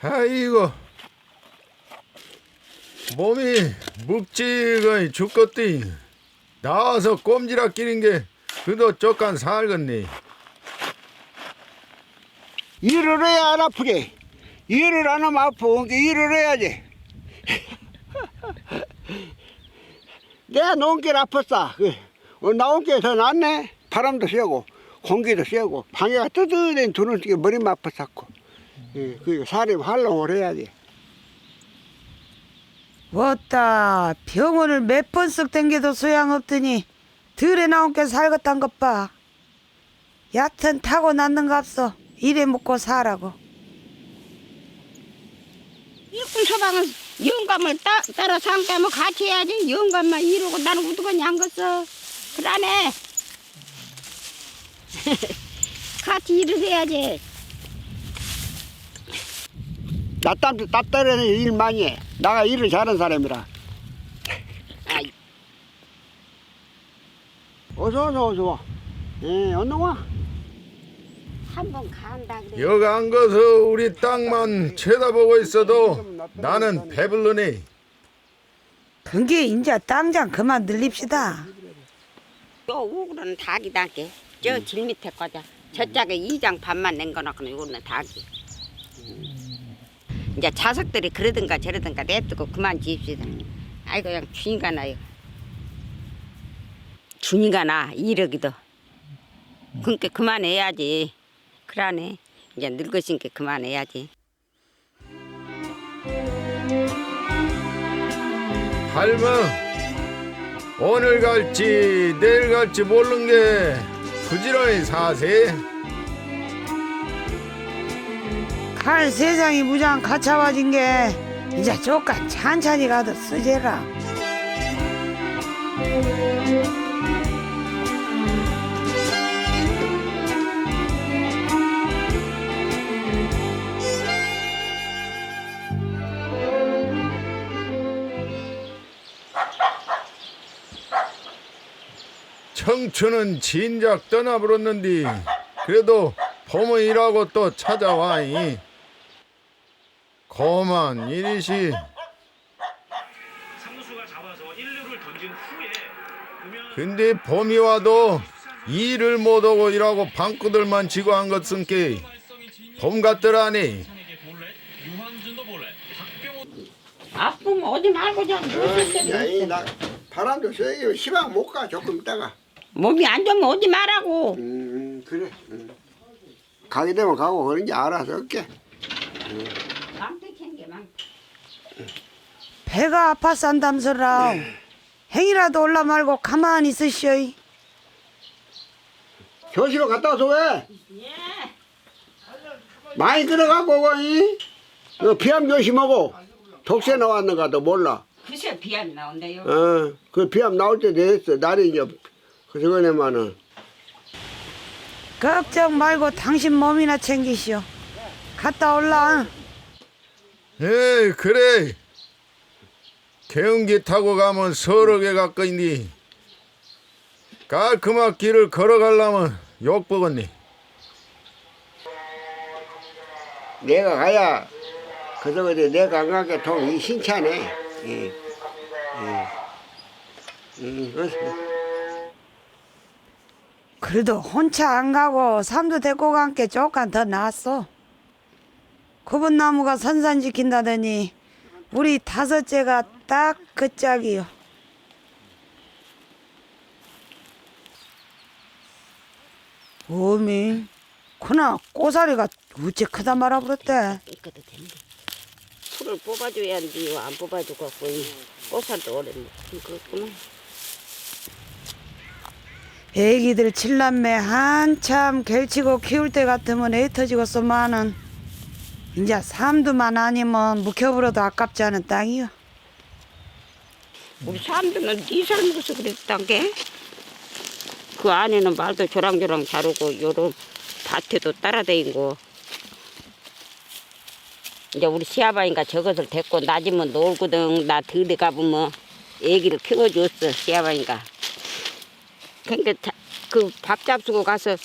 아이고 몸이 묵직하니 죽겠디. 나와서 꼼지락 끼는 게 그도 쪽간 살겠니. 일을 해야 안 아프지. 일을 안 하면 아프고 일을 해야지. 내가 농길 아팠어. 나온 게 더 낫네. 바람도 쐬고 공기도 쐬고 방해가 뜨뜻한 두는 쪽에 머리만 아팠었고. 그 사람이 활동을 해야지. 왔다 병원을 몇 번씩 댕겨도 소양없더니 들에 나온 게 살겄단 것 봐. 얕은 타고 났는갑소. 이래 먹고 사라고. 일꾼 서방은 영감을 따라서 함께 하면 같이 해야지. 영감만 이러고 나는 우두건이 안 걷어. 그러네. 같이 일을 해야지. 나 딸에는 일 많이 해. 나가 일을 잘하는 사람이라. 아이. 어서 와. 얼른 와. 한번 간다 그래. 여기 안 가서 우리 땅만 쳐다보고 있어도 나는 배불러니. 그게 이제 땅장 그만 늘립시다. 요 우그는 닭이다게. 저 질 밑에 거자. 저짝에 2장 반만 낸 거나고 이거는 닭이. 이제 자석들이 그러든가 저러든가 냅두고 그만 지읍시다. 아이고 그냥 주니까 나요. 주니까 나 이러기도. 그러니까 그만해야지. 그러네. 이제 늙으신 게 그만해야지. 할머 오늘 갈지 내일 갈지 모르는 게 부지런히 사세. 갈 세상이 무장 가차와진 게 이제 조금 천천히 가도 쓰제라. 청춘은 진작 떠나버렸는디 그래도 봄은 일하고 또 찾아와이. 고만 일이시. 상수가 잡아서 1루를 던진 후에 근데 봄이 와도 일을 못하고 일하고 방구들만 지고 한 것은 게봄 같더라니. 유한준도 볼래 아프면 오지 말고 좀 누우세요. 나 바람도 쐬고 시방 못 가. 조금 있다가. 몸이 안 좋으면 오지 말라고. 그래. 가게 되면 가고 그런지 알아서 할게. 망태캔 게 많다. 배가 아파서 한담서라. 행이라도 올라 말고 가만히 있으시오. 교실로 갔다 와서 왜? 많이 들어가고 너 비암 조심하고 독세 나왔는가도 몰라. 글쎄 비암이 나온대요. 그 비암 나올 때 됐어. 날이 이제 그저거네만은. 걱정 말고 당신 몸이나 챙기시오. 갔다 올라. 에이 그래. 개운기 타고 가면 서너 개 가까이니 깔끔한 길을 걸어가려면 욕먹었니. 내가 가야 그저거에 내가 안 가게 돈이 신차네. 그래도 혼자 안 가고 삼도 데리고 간 게 조금 더 나았어. 구분나무가 선산 지킨다더니 우리 다섯째가 딱 그 짝이요. 어미, 그나 꼬사리가 어째 크다 말아버렸대. 이거도 된대. 풀을 뽑아줘야 하는데 안 뽑아주고 갖고 꽃살도 오래 그렇구나. 애기들 칠남매 한참 gel치고 키울 때 같으면 애 터지겠소만은 이제 삼두만 아니면 묵혀버려도 아깝지 않은 땅이요. 우리 사람들은 네 삶에서 그랬단 게. 그 안에는 말도 조랑조랑 자르고 요런 밭에도 따라다니고. 이제 우리 시아바니까 저것을 데리고 낮이면 놀거든. 나 들에 가보면 애기를 키워줬어 시아바니까. 그러니까 그 밥 잡수고 가서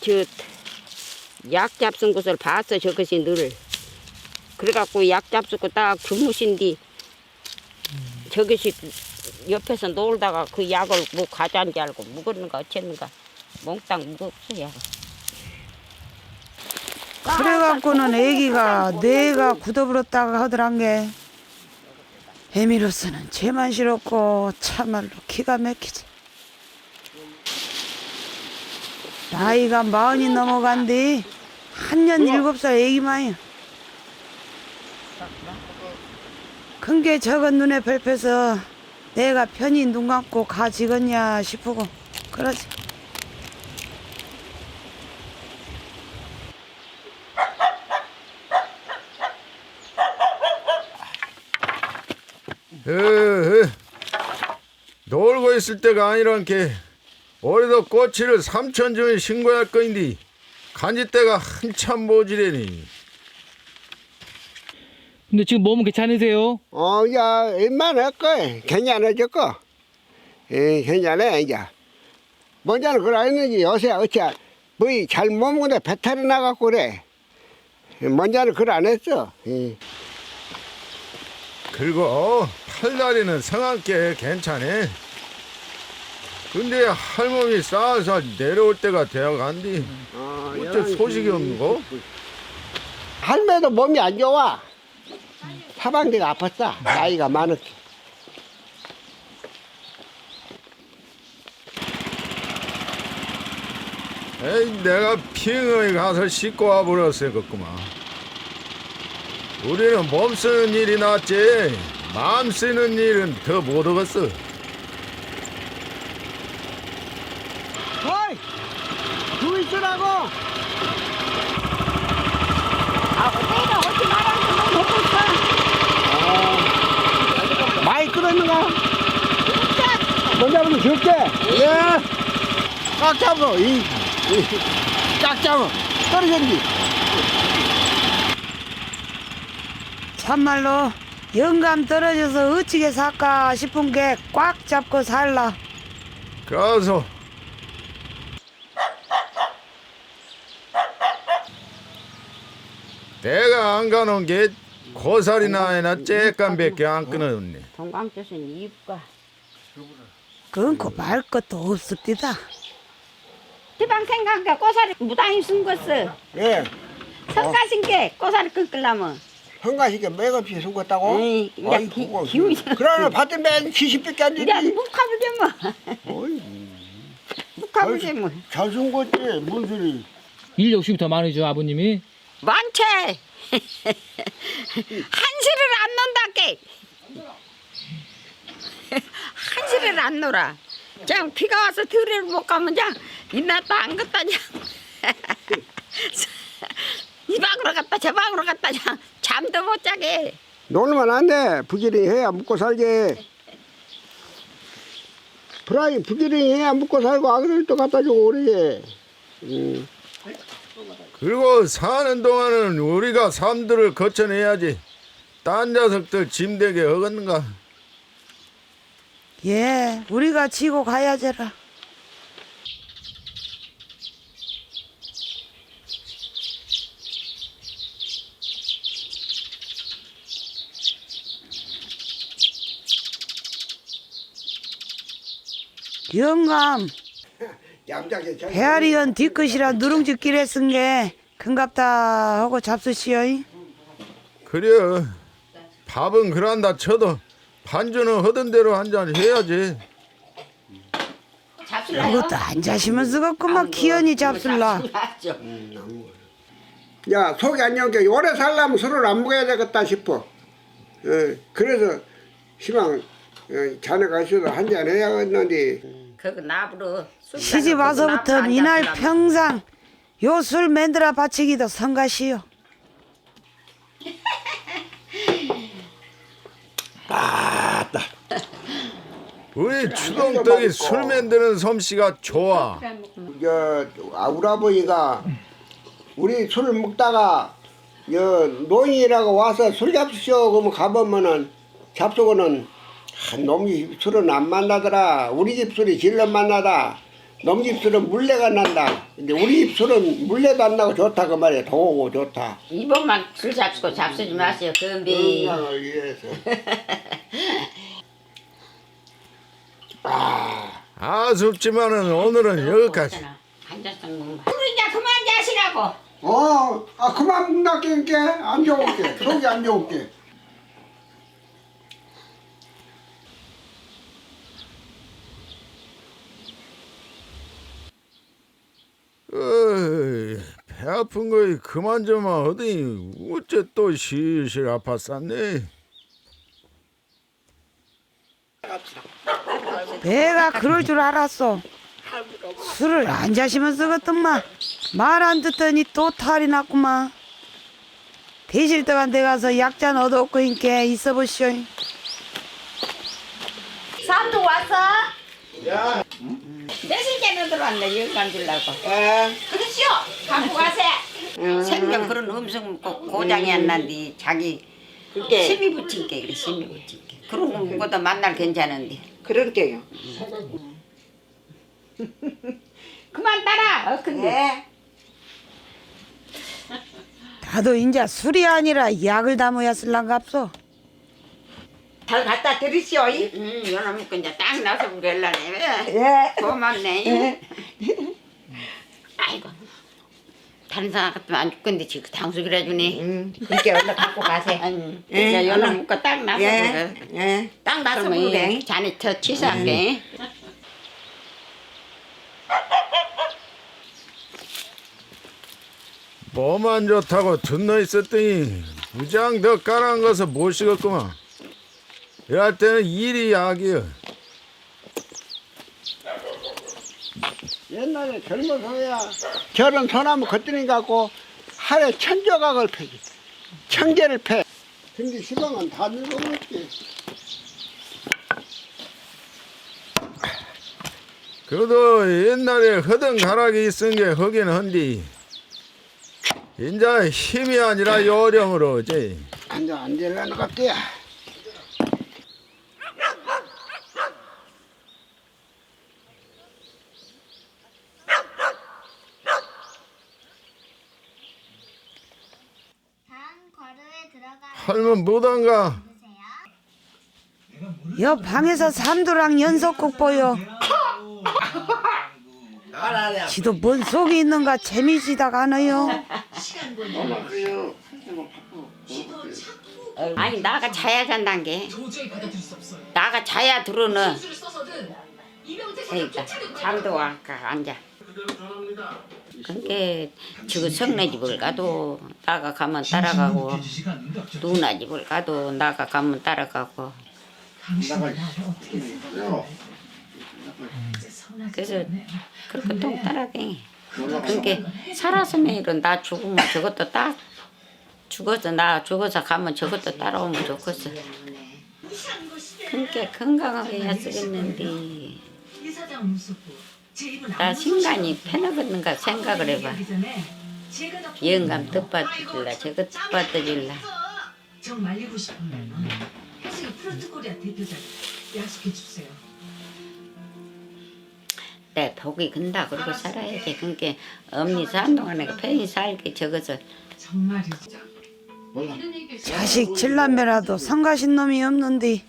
저 약 잡순 것을 봤어. 저것이 늘 그래갖고 약 잡수고 딱 주무신 뒤 저기서 옆에서 놀다가 그 약을 뭐 과자인지 알고 묵었는가 어쨌는가 몽땅 묵었어 약을. 그래갖고는 애기가 뇌가 굳어버렸다가 하더란 게 애미로서는 죄만 싫었고 참말로 기가 막히지. 나이가 40이 넘어간 뒤 한년 7살 애기만이야. 큰 게 적은 눈에 밟혀서 내가 편히 눈 감고 가지겠냐 싶고 그러지. 놀고 있을 때가 아니란 게 올해도 꼬치를 3천 주면 신고할 거인데 간지때가 한참 모지래니. 근데 지금 몸은 괜찮으세요? 야, 웬만할 거 괜찮아졌고. 괜찮아, 이제. 먼저는 그걸 했는지 요새 어째, 뭐이 잘 먹는데 배탈이 나갖고 그래. 먼저는 그걸 안 했어. 그리고 팔다리는 성한께 괜찮네. 근데 할멈이 싸서 내려올 때가 되어간디 어째 소식이 없는 거? 할매도 몸이 안 좋아. 사방대가 아팠어. 나이가 많았지. 에이, 내가 피응에 가서 씻고 와버렸었구만. 우리는 몸 쓰는 일이 낫지 마음 쓰는 일은 더 못 하겠어. 어이! 누구 있으라고? 내가 어디 말하는 거 먹고 있어. 많이 끓었는가? 먼저 한번 줄게. 예. 꽉 잡어. 꽉 잡어. 떨어졌니? 참말로 영감 떨어져서 어찌게 살까 싶은 게 꽉 잡고 살라. 가서 내가 안 가놓은 게 고사리나 하나 쬐깐밖에 안 끊었네. 동광뜻은 이유가 끊고 말 것도 없습니다. 지방 생각해 꼬사리 무당이 쓴 것을 예. 성가신 게 꼬사리 끊으려면 한가시게 맥없이 숨겼다고? 에이, 야, 그거 기운이 그러나 받은 맨 70밖에 안 야 되지. 묵하불지 뭐 묵하불지 뭐 잘 숨겼지. 뭔 소리. 일 욕심이 더 많으죠, 아버님이? 많지 한시를 안 논다께 한시를 안 놀아 그냥 비가 와서 들을 못 가면 그냥 이났다 안 갔다 그냥 이 방으로 갔다 저 방으로 갔다 그냥 잠도 못 자게 놀면 안 돼. 부지런히 해야 먹고 살게. 프라이 부지런히 해야 먹고 살고 아기들도 갖다 주고 그러게. 그리고 사는 동안은 우리가 삶들을 거쳐내야지 딴 녀석들 짐되게 하겠는가. 예, 우리가 지고 가야제라. 영감, 얌전히 잘. 배아리언 뒤끝이라 누룽지길에 쓴 게 큰갑다 하고 잡수시오잉. 그래 밥은 그란다 쳐도 반주는 하던 대로 한 잔 해야지. 그것도 안 자시면 쓰겠구만 기연이 잡술라. 야, 속이 안 좋게 오래 살려면 술을 안 먹어야 되겠다 싶어. 그래서 시방 자네가 있어도 한 잔 해야겠는데. 그거 나부로 시집 와서부터 이날 평상 요 술 만들어 바치기도 성가시오. 우리 추동떡이 술 만드는 솜씨가 좋아. 우리 아버지가 우리 술을 먹다가 노인이라고 와서 술 잡수쇼 그러면 가보면은 잡수고는 놈이 술은 안 만나더라. 우리 집 술이 질러 만나다. 농집술은 물레가 난다. 근데 우리 입술은 물레도 안 나고 좋다 그 말이야. 도고 좋다. 이번만 줄 잡수고 잡수지 마세요. 건비. 건강을 위해서. 아쉽지만은 오늘은 여기까지. 한잔씩 먹으면. 그러니까 그만 자시라고. 그만 묵나게 안 좋을게. 속이 안 좋을게. 어이, 배 아픈 거이 그만 좀 하더니 어째 또 실실 아팠었네. 내가 그럴 줄 알았어. 술을 안 자시면 쓰겠더만. 말 안 듣더니 또 탈이 났구만. 대실떡한 데 가서 약잔 얻어올거 인게 있어보시오. 산도 왔어? 몇일째는 들어왔네. 영감 주려고. 그렇지요. 갖고 가세. 생전 그런 음식 먹고 고장이 안 난디 자기 심이 붙인 게 그래. 심이 붙인 게. 그런 거 먹고도 만날 괜찮은데. 그럴게요. 그만 따라. 근데 나도 인자 술이 아니라 약을 담아야 쓸란갑소. 잘 갖다 드리시오. 연어 먹고 이제 딱 나서 그럴라네. 예. 고맙네. 아이고. 다른 사람 같으면 안 줄 건데 지금 당숙이라 주네. 그렇게 얼른 갖고 가세요. 아니, 예, 이제 연어 얼른. 먹고 딱 나서 예. 그래. 예. 딱 나서 그러면 그래. 자네 저 취소할게. 뭐만 좋다고 듣너 있었더니 무장 더 까란 것을 못 시겠구만. 이럴 때는 일이 약이여. 옛날에 젊어서야 저런 소나무 겉들이 갖고 하루에 1000조각을 패지. 청재를 패. 근데 시방은 다 늙어버렸지. 그래도 옛날에 허든 가락이 있은 게 허긴 한디 인자 힘이 아니라 요령으로 오지. 안 되려는 것 같아요. 다음 괄호에 들어가 할면 못한가? 옆 방에서 삼두랑 연속극 보여. 지도 뭔 속이 있는가 재미지다가 않아요. 아니 나가 자야 잔단 게. 나가 자야 들어는. 그러니까 잠도 아까 앉아. 그게 지금 성네 집을 가도 나가 가면 따라가고 누나 집을 가도 나가 가면 따라가고. 그래서 그렇게 똥 따라댕겨. 그러니까 살았으면 이런 나 죽으면 저것도 딱 죽어서 나 죽어서 가면 저것도 따라오면 좋겠어. 그러니까 건강하게 해야 쓰겠는데 나 신간이 패나겠는가 생각을 해봐. 영감 뜻받들라 저거 뜻받들라. 정 말리고 싶으면 사실 프로토콜이야 대표자 약속해 주세요. 내 복이 근다 그러고 살아야지. 그러니까 엄니 사는 동안에 편히 살게 적어서. 정말이죠. 자식 칠남매라도 성가신 놈이 없는데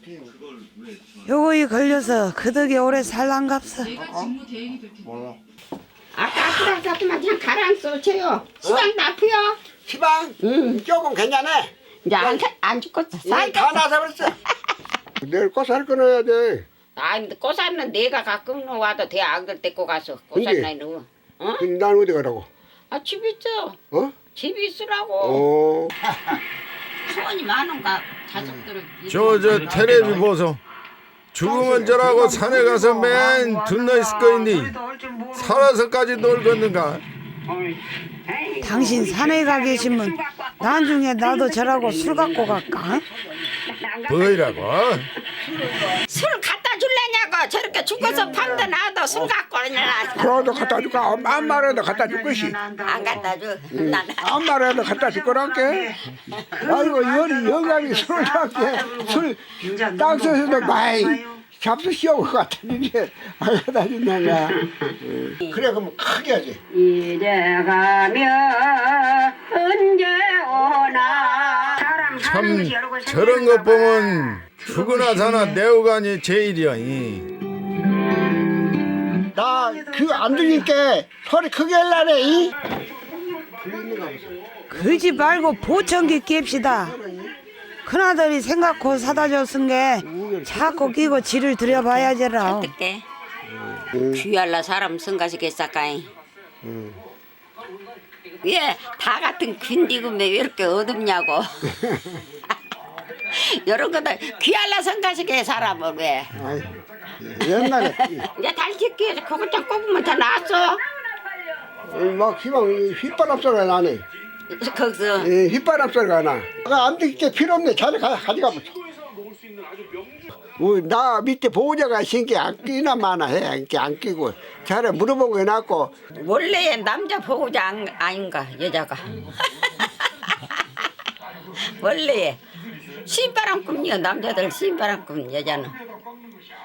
요거이 걸려서 그 덕에 오래 살란갑서. 아까 아프다만 그냥 가라앉어 쳐요. 시간 나쁘요. 시방? 조금 괜찮아. 이제 안 죽겠어. 다 나서 버렸어. 내일 꽃살 끊어야 돼. 아, 꽃사는 내가 가끔 와도 돼. 안글 데리고 가서 꽃사는 너. 어? 근데 난 어디 가라고? 아, 집 있어. 어? 집 있으라고. 어. 소원이 많은가 자식들을. 저 텔레비 보소. 죽으면 저라고 산에 가서 맨 듣너 있을 거인데 살아서까지 놀겠는가? 당신 산에 가 계시면 나중에 나도 저라고 술 갖고 갈까? 뭐이라고? 술 갖다 줄래냐고. 저렇게 죽어서 밤도 나도 술 갖고 오냐. 그래도 갖다 줄까? 암말에도 갖다 줄 것이. 안 갖다 줘. 난 암말에도 갖다 줄 거란게. 아이고 영감이 술을 잡게 술 땅속에서도 많이 잡수 씌우고 갖다 주지. 안 갖다 준다냐. 그래, 그럼 크게 하지. 이제 가면 언제 오나 참 저런 것 보면 죽으나 사나 내어가니 제일이야. 나 귀 안 들리니까 소리 크게 하려네. 이? 그러지 말고 보청기 깹시다. 큰아들이 생각고 사다 줬은 게 자꾸 끼고 지를 들여봐야지라. 어떻게 귀할라 사람 성가시겠사까이. 왜 다 같은 귀인디고 왜 이렇게 어둡냐고. 이런 것들 귀할라 성가시게 사람을 왜. 아이, 옛날에 이제 달짓기에서 그것 좀 꼽으면 다 나왔어. 막 휘바람 소리가 나네. 거기서 휘바람 소리가 나. 안 듣게 필요 없네. 자네 가져가 보자. 나 밑에 보호자가 있으니까 안 끼나 마나 해. 이렇게 안 끼고 자네 물어보고 해놨고. 원래 남자 보호자 아닌가 여자가. 원래 신바람 꿈이요. 남자들 신바람 꿈 여자는.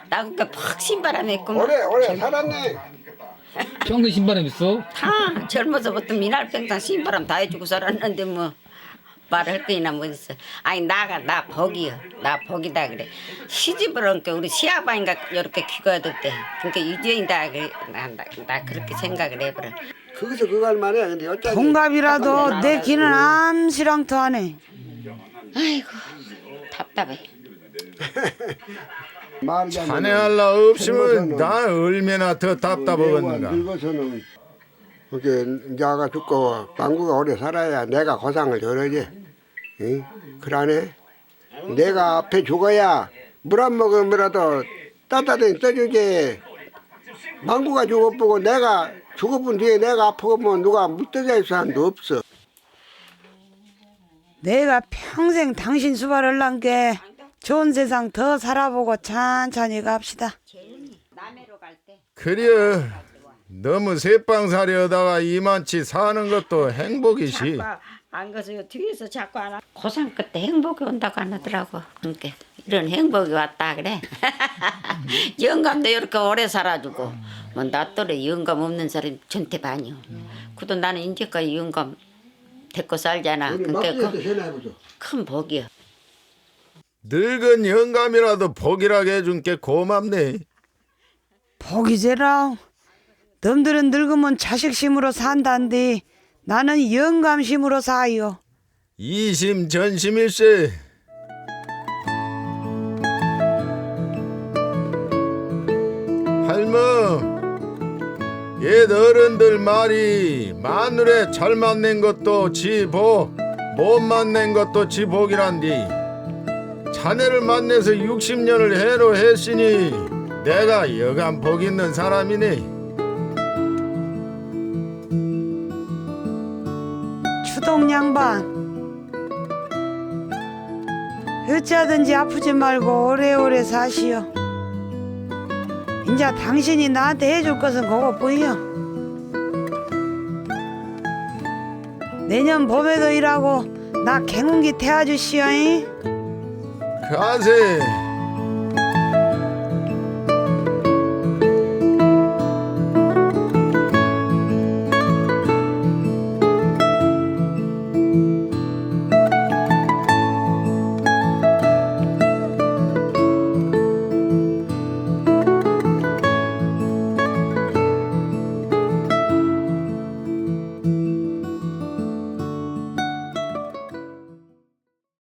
나 그러니까 팍 신바람에 꿈. 오래 살았네. 평생 신바람 있어? 다 젊어서부터 미날평상 신바람 다 해주고 살았는데 뭐 말할 거이나 뭐 있어. 아니 나 복이요. 나 복이다 그래. 시집을 온 게 우리 시아버지가 이렇게 귀가 됐대. 그러니까 유전이다 그래. 나 그렇게 생각을 해버려. 거기서 그거 할 만해. 근데 어쩌지? 동갑이라도 내 귀는 암시랑터 하네. 아이고 답답해. 자네 할라 없으면 나 얼마나 더 답답하겠는가. 늙어서는 이렇게 야가 죽고 망구가 오래 살아야 내가 고상을 덜어지. 응? 그러네. 내가 앞에 죽어야 물 안 먹으면라도 따뜻하게 떠주지. 망구가 죽어보고 내가 죽어본 뒤에 내가 아프면 누가 묻혀져 있을 사람도 없어. 내가 평생 당신 수발을 난게 좋은 세상 더 살아보고 천천히 갑시다. 남해로 갈 때. 그래 너무 새빵살이하다가 이만치 사는 것도 행복이시. 안 가서요 뒤에서 자꾸 안 와. 고상 끝에 행복이 온다고 안 하더라고. 그러니까 이런 행복이 왔다 그래. 영감도 이렇게 오래 살아주고 뭐 나 또래 영감 없는 사람이 전태 반이요. 그도 나는 이제까지 영감 데리고 살잖아. 그러니까 큰 복이야. 늙은 영감이라도 복이라게 해준 게 고맙네. 복이제라. 놈들은 늙으면 자식심으로 산단디 나는 영감심으로 사요. 이심전심일세. 할멈, 옛 어른들 말이 마누에 잘 만난 것도 지 복, 못 만난 것도 지 복이란디. 자네를 만나서 60년을 해로 했으니 내가 여간 복 있는 사람이네. 추동 양반, 어찌하든지 아프지 말고 오래오래 사시오. 이제 당신이 나한테 해줄 것은 그거뿐이요. 내년 봄에도 일하고 나 갱운기 태워주시오잉. 가세.